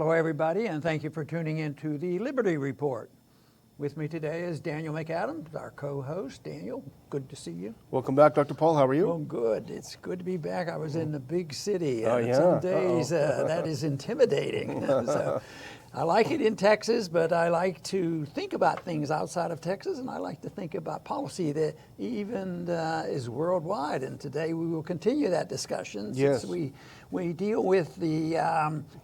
Hello, everybody, and thank you for tuning in to the Liberty Report. With me today is Daniel McAdams, our co-host. Daniel, good to see you. Welcome back, Dr. Paul. How are you? Oh, good. It's good to be back. I was in the big city. Oh, yeah. Some days that is intimidating. So I like it in Texas, but I like to think about things outside of Texas, and I like to think about policy that even is worldwide. And today we will continue that discussion since we deal with the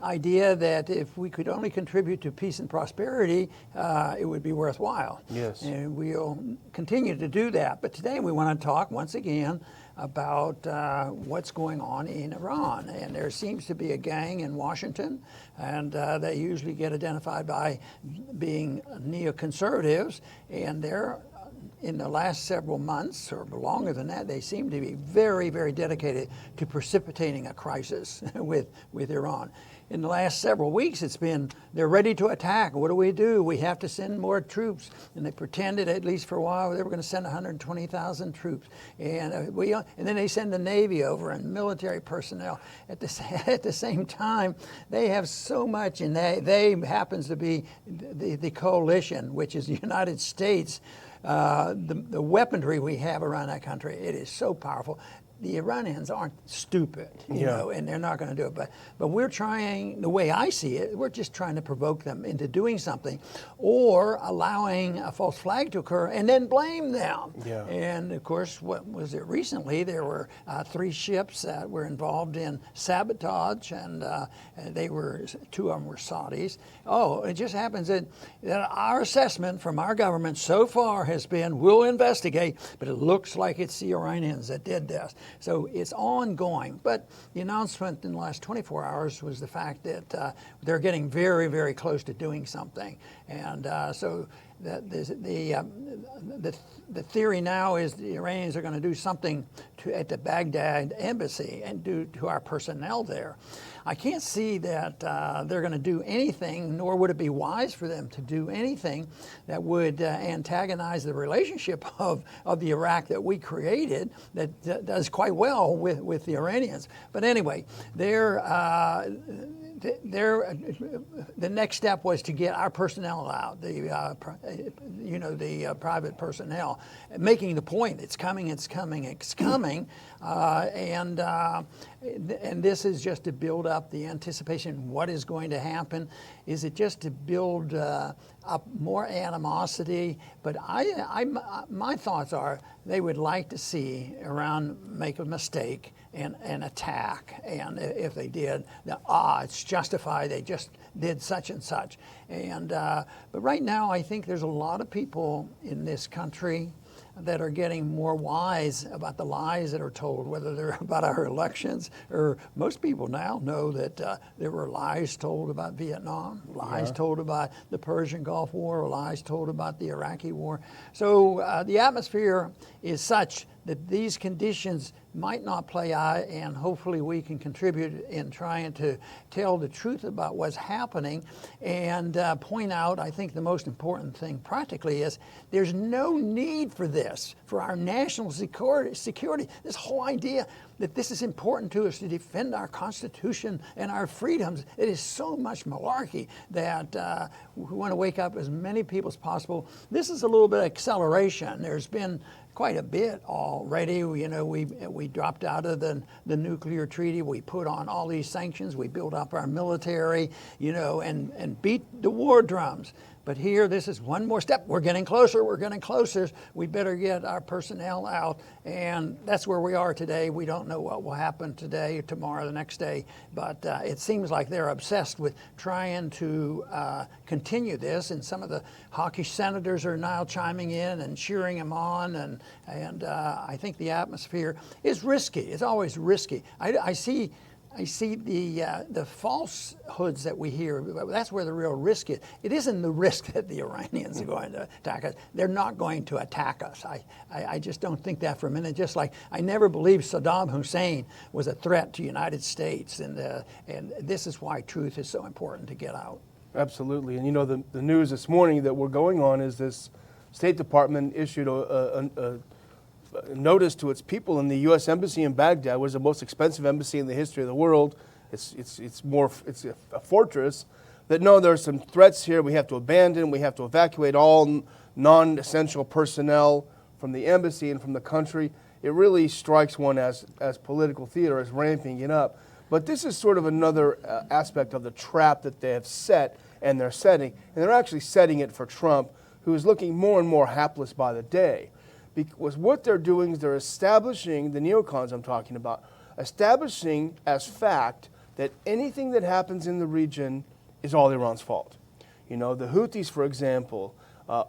idea that if we could only contribute to peace and prosperity, it would be worthwhile. Yes. And we'll continue to do that. But today we want to talk once again about what's going on in Iran. And there seems to be a gang in Washington, and they usually get identified by being neoconservatives, and they're in the last several months, or longer than that, they seem to be very, very dedicated to precipitating a crisis with Iran. In the last several weeks, it's been, they're ready to attack. What do? We have to send more troops. And they pretended, at least for a while, they were going to send 120,000 troops. And then they send the Navy over and military personnel. At the same time, they have so much, and they happens to be the coalition, which is the United States. The weaponry we have around that country, it is so powerful. The Iranians aren't stupid, you know, and they're not going to do it. But we're trying, the way I see it, we're just trying to provoke them into doing something or allowing a false flag to occur and then blame them. Yeah. And of course, what was it recently? There were 3 ships that were involved in sabotage, and two of them were Saudis. Oh, it just happens that our assessment from our government so far has been, we'll investigate, but it looks like it's the Iranians that did this. So it's ongoing. But the announcement in the last 24 hours was the fact that they're getting very, very close to doing something. And so the theory now is the Iranians are going to do something at the Baghdad embassy and do to our personnel there. I can't see that they're going to do anything, nor would it be wise for them to do anything that would antagonize the relationship of the Iraq that we created that does quite well with the Iranians. But anyway, the next step was to get our personnel out, the private personnel, making the point, it's coming, and this is just to build up the anticipation. What is going to happen? Is it just to build up more animosity? But my thoughts are they would like to see Iran make a mistake and attack. And if they did, it's justified. They just did such and such. And but right now, I think there's a lot of people in this country that are getting more wise about the lies that are told, whether they're about our elections, or most people now know that there were lies told about Vietnam, lies told about the Persian Gulf War, lies told about the Iraqi War. So the atmosphere is such that these conditions might not play out, and hopefully we can contribute in trying to tell the truth about what's happening and point out, I think the most important thing practically is there's no need for this, for our national security. This whole idea that this is important to us to defend our Constitution and our freedoms. It is so much malarkey that we want to wake up as many people as possible. This is a little bit of acceleration. There's been quite a bit already. You know, we dropped out of the nuclear treaty. We put on all these sanctions. We built up our military, you know, and beat the war drums. But here, this is one more step. We're getting closer. We're getting closer. We better get our personnel out. And that's where we are today. We don't know what will happen today, tomorrow, the next day. But it seems like they're obsessed with trying to continue this. And some of the hawkish senators are now chiming in and cheering him on. And I think the atmosphere is risky. It's always risky. I see the falsehoods that we hear. That's where the real risk is. It isn't the risk that the Iranians are going to attack us. They're not going to attack us. I just don't think that for a minute. Just like I never believed Saddam Hussein was a threat to the United States. And this is why truth is so important to get out. Absolutely. And you know, the news this morning that we're going on is this State Department issued a notice to its people in the U.S. Embassy in Baghdad, was the most expensive embassy in the history of the world. It's a fortress, that no, there are some threats here, we have to abandon, we have to evacuate all non-essential personnel from the embassy and from the country. It really strikes one as political theater, as ramping it up. But this is sort of another aspect of the trap that they have set and they're setting. And they're actually setting it for Trump, who is looking more and more hapless by the day. Because what they're doing is they're establishing, the neocons I'm talking about, establishing as fact that anything that happens in the region is all Iran's fault. You know, the Houthis, for example,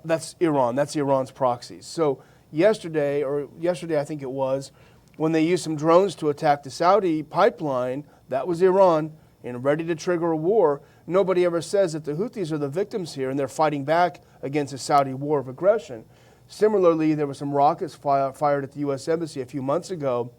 that's Iran, that's Iran's proxies. So yesterday I think it was, when they used some drones to attack the Saudi pipeline, that was Iran, and ready to trigger a war. Nobody ever says that the Houthis are the victims here and they're fighting back against a Saudi war of aggression. Similarly, there were some rockets fired at the U.S. Embassy a few months ago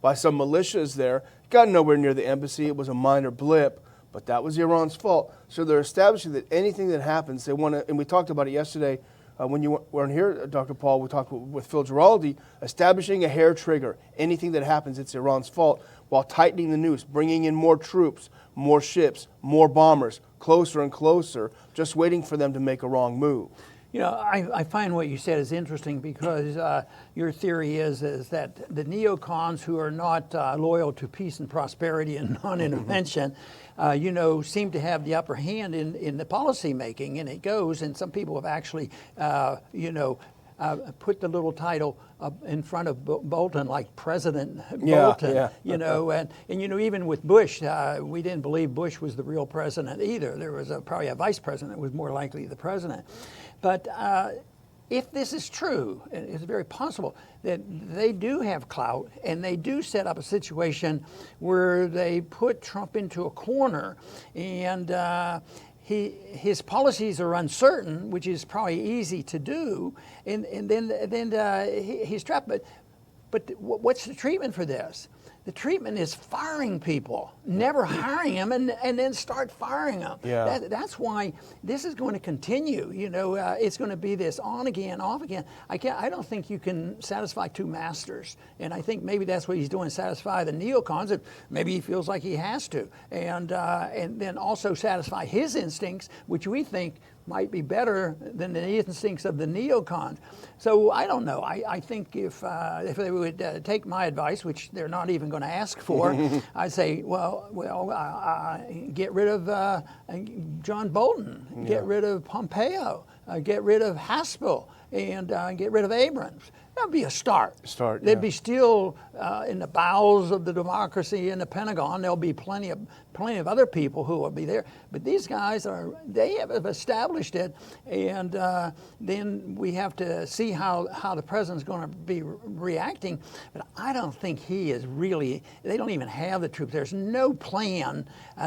by some militias there. Got nowhere near the embassy. It was a minor blip, but that was Iran's fault. So they're establishing that anything that happens, they want to, and we talked about it yesterday when you weren't here, Dr. Paul, we talked with Phil Giraldi, establishing a hair trigger. Anything that happens, it's Iran's fault, while tightening the noose, bringing in more troops, more ships, more bombers, closer and closer, just waiting for them to make a wrong move. You know, I find what you said is interesting because your theory is that the neocons who are not loyal to peace and prosperity and non-intervention, you know, seem to have the upper hand in the policy making, and it goes. And some people have actually, you know, put the little title in front of Bolton, like President Bolton, yeah. you know, and you know, even with Bush, we didn't believe Bush was the real president either. There was probably a vice president that was more likely the president. But if this is true, it's very possible that they do have clout and they do set up a situation where they put Trump into a corner and his policies are uncertain, which is probably easy to do, and then he's trapped. But what's the treatment for this? The treatment is firing people, never hiring them, and then start firing them. Yeah. That's why this is going to continue. You know, it's going to be this on again, off again. I don't think you can satisfy two masters, and I think maybe that's what he's doing, satisfy the neocons. And maybe he feels like he has to, and then also satisfy his instincts, which we think might be better than the instincts of the neocons. So I don't know. I think if they would take my advice, which they're not even going to ask for, I'd say, get rid of John Bolton, get rid of Pompeo, get rid of Haspel, and get rid of Abrams. That'd be a start. They'd be still in the bowels of the democracy in the Pentagon. There'll be plenty of other people who will be there. But these guys they have established it, and then we have to see how the president's going to be reacting. But I don't think he is really. They don't even have the troops. There's no plan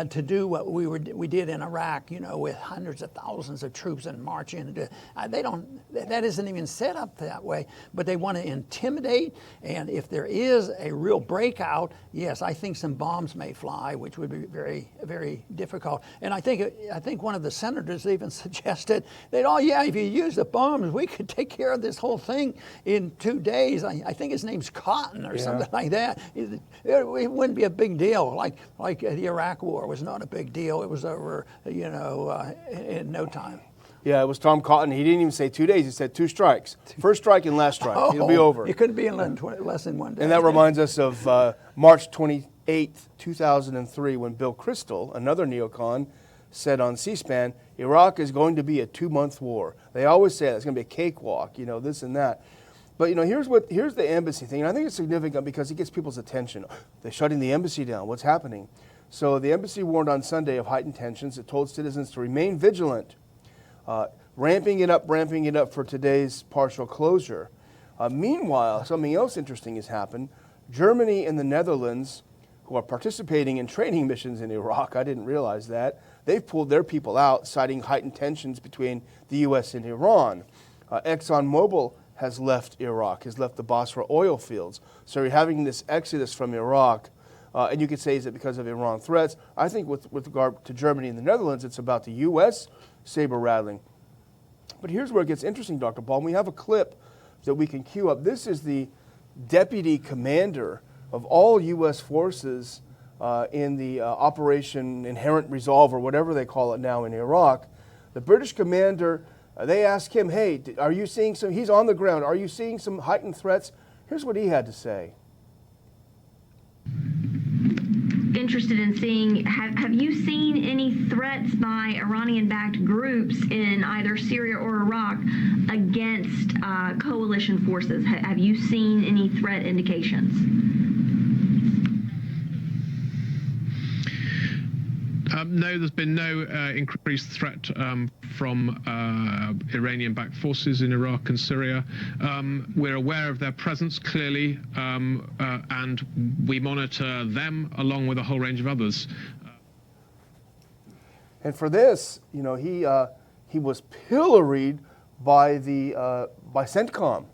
to do what we did in Iraq. You know, with hundreds of thousands of troops and march in. They don't. That isn't even set up that way. But they want to intimidate, and if there is a real breakout, yes, I think some bombs may fly, which would be very, very difficult. And I think one of the senators even suggested that, oh yeah, if you use the bombs, we could take care of this whole thing in 2 days. I think his name's Cotton or something like that. It wouldn't be a big deal. Like the Iraq War was not a big deal. It was over, you know, in no time. Yeah, it was Tom Cotton. He didn't even say 2 days. He said 2 strikes. First strike and last strike. It'll be over. It couldn't be in less than 1 day. And that reminds us of March 28th, 2003, when Bill Kristol, another neocon, said on C-SPAN, Iraq is going to be a 2-month war. They always say that. It's going to be a cakewalk, you know, this and that. But, you know, here's the embassy thing. And I think it's significant because it gets people's attention. They're shutting the embassy down. What's happening? So the embassy warned on Sunday of heightened tensions. It told citizens to remain vigilant. Ramping it up for today's partial closure. Meanwhile, something else interesting has happened. Germany and the Netherlands, who are participating in training missions in Iraq, I didn't realize that, they've pulled their people out, citing heightened tensions between the U.S. and Iran. ExxonMobil has left Iraq, has left the Basra oil fields. So you're having this exodus from Iraq, and you could say, is it because of Iran threats? I think with regard to Germany and the Netherlands, it's about the U.S. saber rattling. But here's where it gets interesting, Dr. Paul. We have a clip that we can cue up. This is the deputy commander of all U.S. forces in the Operation Inherent Resolve, or whatever they call it now in Iraq, the British commander, they asked him, hey, are you seeing some, he's on the ground, are you seeing some heightened threats? Here's what he had to say. Interested in seeing, have you seen any threats by Iranian-backed groups in either Syria or Iraq against coalition forces? Have you seen any threat indications? No, there's been no increased threat from Iranian-backed forces in Iraq and Syria. We're aware of their presence, clearly, and we monitor them along with a whole range of others. And for this, you know, he was pilloried by by CENTCOM.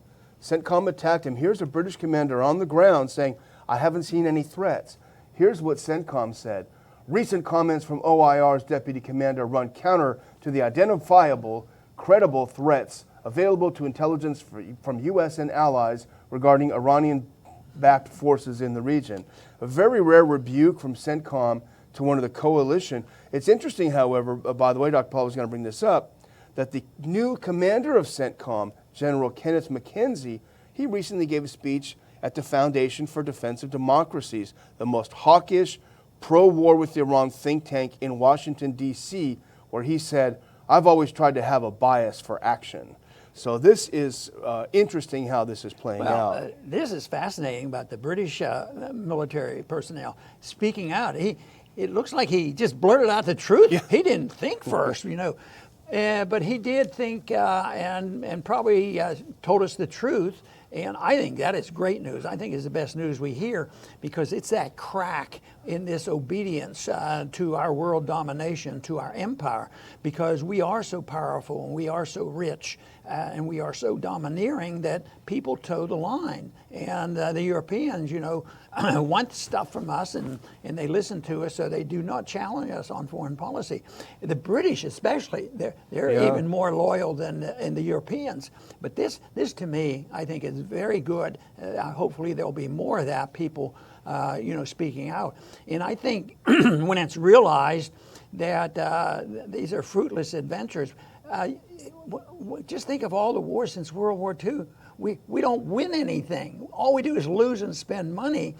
CENTCOM attacked him. Here's a British commander on the ground saying, I haven't seen any threats. Here's what CENTCOM said. Recent comments from OIR's deputy commander run counter to the identifiable, credible threats available to intelligence from U.S. and allies regarding Iranian-backed forces in the region. A very rare rebuke from CENTCOM to one of the coalition. It's interesting, however, by the way, Dr. Paul was going to bring this up, that the new commander of CENTCOM, General Kenneth McKenzie, he recently gave a speech at the Foundation for Defense of Democracies, the most hawkish, pro-war with Iran think tank in Washington, D.C., where he said, I've always tried to have a bias for action. So this is interesting how this is playing out. This is fascinating about the British military personnel speaking out. It looks like he just blurted out the truth. Yeah. He didn't think first, you know. But he did think and probably told us the truth. And I think that is great news. I think it's the best news we hear, because it's that crack in this obedience to our world domination, to our empire, because we are so powerful and we are so rich and we are so domineering that people toe the line. And the Europeans, you know, want stuff from us, and they listen to us, so they do not challenge us on foreign policy. The British especially, they're even more loyal than the Europeans. But this to me, I think is very good. Hopefully there'll be more of that, people you know, speaking out. And I think when it's realized that these are fruitless adventures, just think of all the wars since World War II. We don't win anything. All we do is lose and spend money.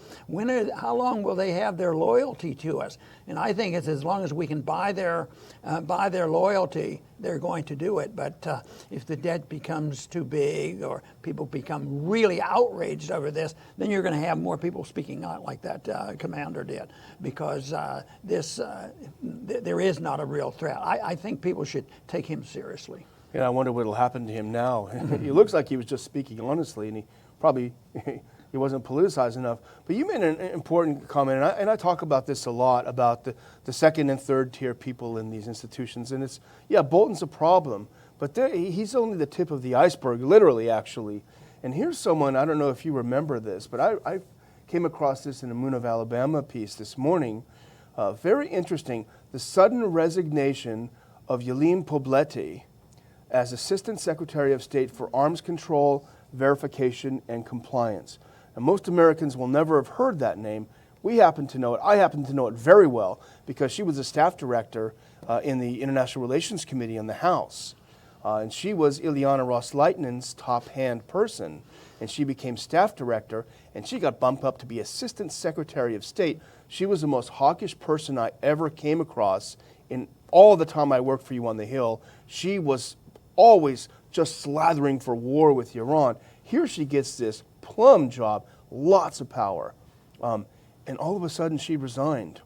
How long will they have their loyalty to us? And I think it's as long as we can buy their loyalty, they're going to do it. But if the debt becomes too big, or people become really outraged over this, then you're going to have more people speaking out like that commander did, because there is not a real threat. I think people should take him seriously. Yeah, I wonder what will happen to him now. He looks like he was just speaking honestly, and he probably he wasn't politicized enough. But you made an important comment, and I talk about this a lot, about the second and third tier people in these institutions. And it's, yeah, Bolton's a problem, but he's only the tip of the iceberg, literally, actually. And here's someone, I don't know if you remember this, but I came across this in a Moon of Alabama piece this morning. Very interesting. The sudden resignation of Yelena Poletti as Assistant Secretary of State for Arms Control, Verification, and Compliance. And most Americans will never have heard that name. We happen to know it. I happen to know it very well, because she was a staff director in the International Relations Committee in the House. And she was Ileana Ros-Lehtinen top hand person. And she became staff director, and she got bumped up to be Assistant Secretary of State. She was the most hawkish person I ever came across in all the time I worked for you on the Hill. She was always just slathering for war with Iran. Here she gets this plum job, lots of power. And all of a sudden she resigned.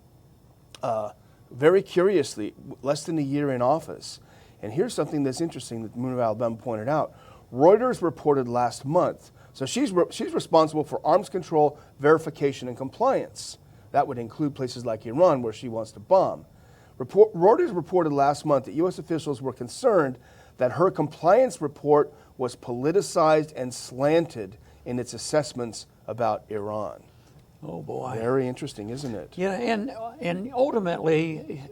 Very curiously, less than a year in office. And here's something that's interesting that Moon of Alabama pointed out. Reuters reported last month, so she's responsible for arms control, verification, and compliance. That would include places like Iran, where she wants to bomb. Reuters reported last month that U.S. officials were concerned that her compliance report was politicized and slanted in its assessments about Iran. Oh boy. Very interesting, isn't it? Yeah, and ultimately,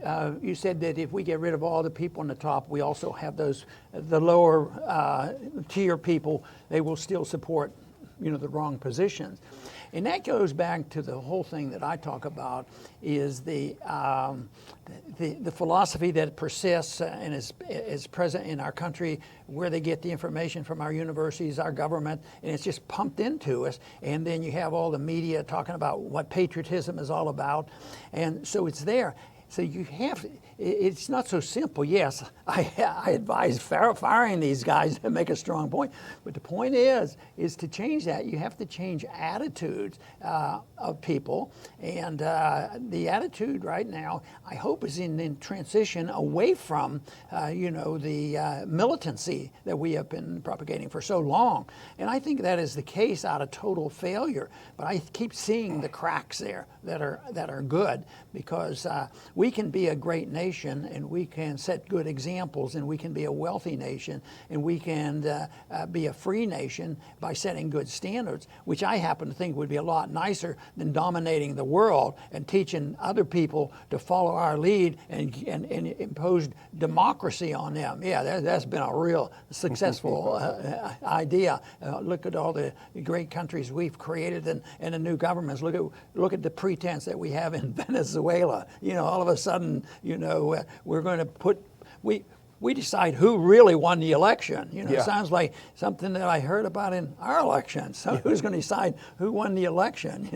you said that if we get rid of all the people on the top, we also have the lower tier people. They will still support the wrong positions. And that goes back to the whole thing that I talk about is the philosophy that persists and is present in our country, where they get the information from our universities, our government, and it's just pumped into us. And then you have all the media talking about what patriotism is all about. And so it's there. So you have, it's not so simple. Yes, I advise firing these guys to make a strong point. But the point is to change that. You have to change attitudes of people. And the attitude right now, I hope, is in transition away from, the militancy that we have been propagating for so long. And I think that is the case out of total failure. But I keep seeing the cracks there that are good, because we can be a great nation, and we can set good examples, and we can be a wealthy nation, and we can be a free nation by setting good standards, which I happen to think would be a lot nicer than dominating the world and teaching other people to follow our lead and impose democracy on them. Yeah, that's been a real successful idea. Look at all the great countries we've created and the new governments. Look at the pretense that we have in Venezuela. All of a sudden, we're going to we decide who really won the election. It sounds like something that I heard about in our election. So who's going to decide who won the election?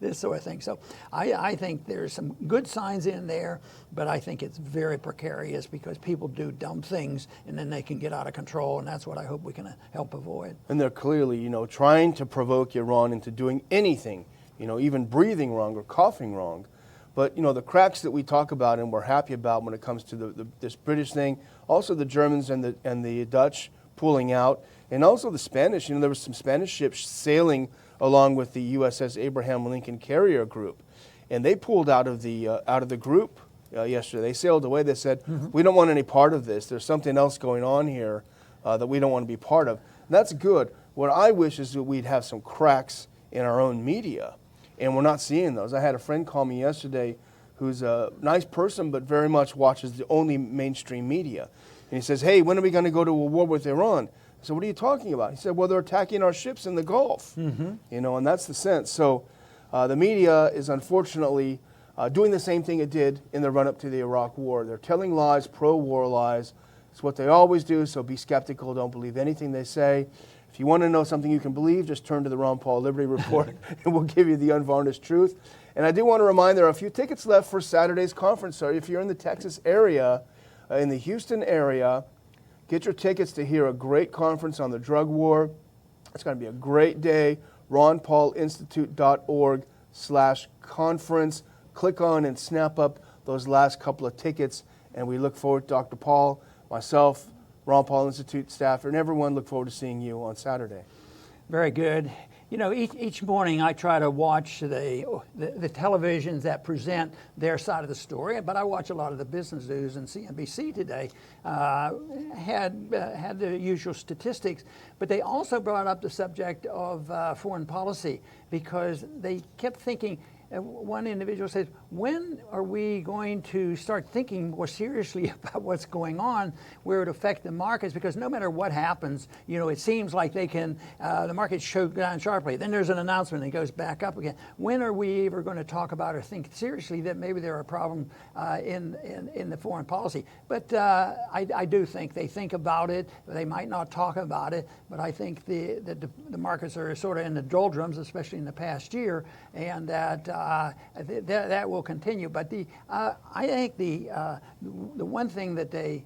This sort of thing. So I think there's some good signs in there, but I think it's very precarious, because people do dumb things and then they can get out of control, and that's what I hope we can help avoid. And they're clearly, trying to provoke Iran into doing anything, even breathing wrong or coughing wrong. But, the cracks that we talk about and we're happy about when it comes to this British thing, also the Germans and the Dutch pulling out, and also the Spanish. There were some Spanish ships sailing along with the USS Abraham Lincoln Carrier Group, and they pulled out of the group yesterday. They sailed away. They said, we don't want any part of this. There's something else going on here that we don't want to be part of. And that's good. What I wish is that we'd have some cracks in our own media. And we're not seeing those. I had a friend call me yesterday who's a nice person, but very much watches the only mainstream media. And he says, hey, when are we going to go to a war with Iran? I said, what are you talking about? He said, well, they're attacking our ships in the Gulf. And that's the sense. So the media is unfortunately doing the same thing it did in the run-up to the Iraq War. They're telling lies, pro-war lies. It's what they always do, so be skeptical. Don't believe anything they say. If you want to know something you can believe, just turn to the Ron Paul Liberty Report, and we'll give you the unvarnished truth. And I do want to remind, there are a few tickets left for Saturday's conference. So if you're in the Texas area, in the Houston area, get your tickets to hear a great conference on the drug war. It's going to be a great day. ronpaulinstitute.org/conference. Click on and snap up those last couple of tickets, and we look forward, Dr. Paul, myself, Ron Paul Institute staff, and everyone look forward to seeing you on Saturday. Very good. Each morning I try to watch the televisions that present their side of the story, but I watch a lot of the business news, and CNBC today had the usual statistics, but they also brought up the subject of foreign policy, because they kept thinking, one individual says, when are we going to start thinking more seriously about what's going on, where it affects the markets? Because no matter what happens, it seems like they can, the markets shoot down sharply. Then there's an announcement and it goes back up again. When are we ever going to talk about or think seriously that maybe there are problems in the foreign policy? But I do think they think about it. They might not talk about it, but I think the markets are sort of in the doldrums, especially in the past year, and that will continue. But I think the one thing that they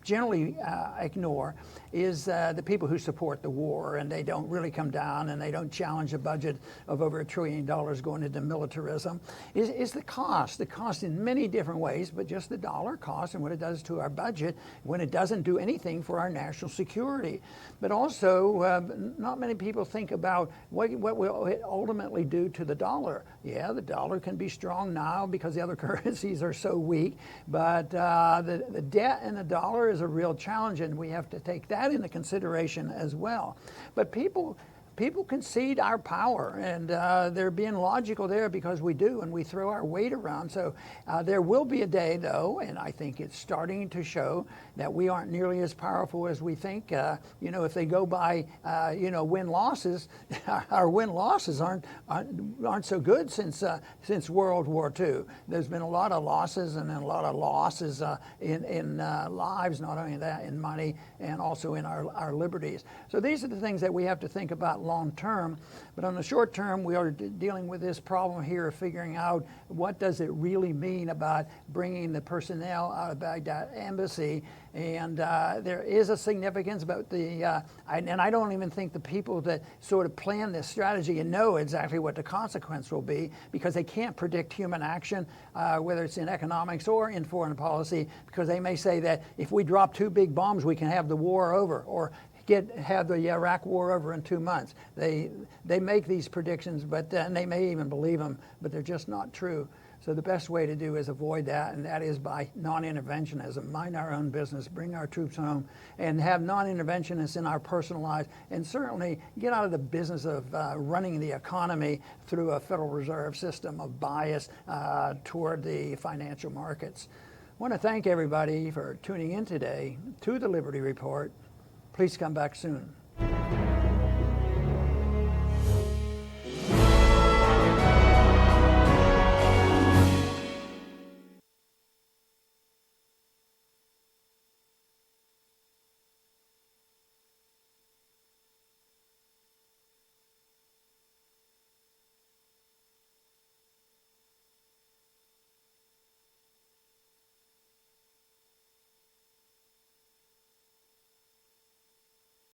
generally ignore is the people who support the war, and they don't really come down and they don't challenge a budget of over $1 trillion going into militarism, is the cost. The cost in many different ways, but just the dollar cost and what it does to our budget when it doesn't do anything for our national security. But also, not many people think about what will it ultimately do to the dollar. Yeah, the dollar can be strong now because the other currencies are so weak, but the debt in the dollar is a real challenge, and we have to take that into consideration as well. But people people concede our power, and they're being logical there because we do, and we throw our weight around. So there will be a day, though, and I think it's starting to show that we aren't nearly as powerful as we think. If they go by, win-losses, our win-losses aren't so good since World War II. There's been a lot of losses and a lot of losses in lives, not only that, in money and also in our liberties. So these are the things that we have to think about long term. But on the short term, we are dealing with this problem here of figuring out what does it really mean about bringing the personnel out of Baghdad embassy. And there is a significance about and I don't even think the people that sort of plan this strategy and know exactly what the consequence will be, because they can't predict human action, whether it's in economics or in foreign policy, because they may say that if we drop 2 big bombs, we can have the war over, or have the Iraq war over in 2 months. They make these predictions, but and they may even believe them, but they're just not true. So the best way to do is avoid that, and that is by non-interventionism. Mind our own business, bring our troops home, and have non-interventionists in our personal lives, and certainly get out of the business of running the economy through a Federal Reserve system of bias toward the financial markets. I want to thank everybody for tuning in today to the Liberty Report. Please come back soon.